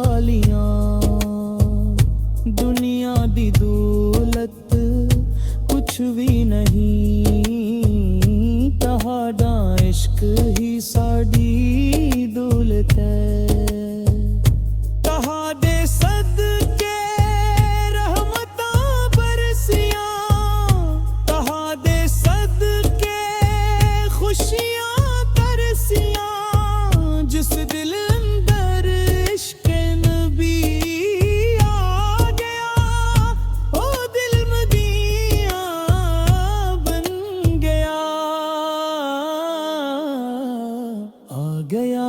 ਵਾਲੀਆਂ ਦੁਨੀਆ ਦੀ ਦੌਲਤ ਕੁਛ ਵੀ ਨਹੀਂ ਤੁਹਾਡਾ ਇਸ਼ਕ ਹੀ ਸਾਡੀ ਦੌਲਤ ਹੈ ਤੁਹਾਡੇ ਸਦਕੇ ਰਹਿਮਤਾਂ ਬਰਸੀਆਂ ਤੁਹਾਡੇ ਸਦਕੇ ਖੁਸ਼ੀਆਂ ਤਰਸੀਆਂ ਜਿਸ ਦਿਲ ਅੰਦਰ ਇਸ਼ਕ ਨਬੀ ਆ ਗਿਆ ਉਹ ਦਿਲ ਮਦੀਨਾ ਬਨ ਗਿਆ ਆ ਗਿਆ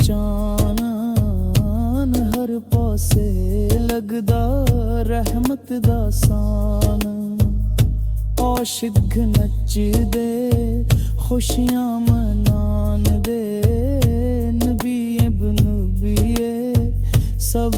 ਚਾਨਣ ਹਰ ਪਾਸੇ ਲੱਗਦਾ ਰਹਿਮਤ ਦਾ ਸਾਨ ਆਸ਼ਿਕ ਨੱਚਦੇ ਖੁਸ਼ੀਆਂ ਮਨਾਉਂਦੇ ਨਬੀ ਇਬਨ ਨਬੀਏ ਸਭ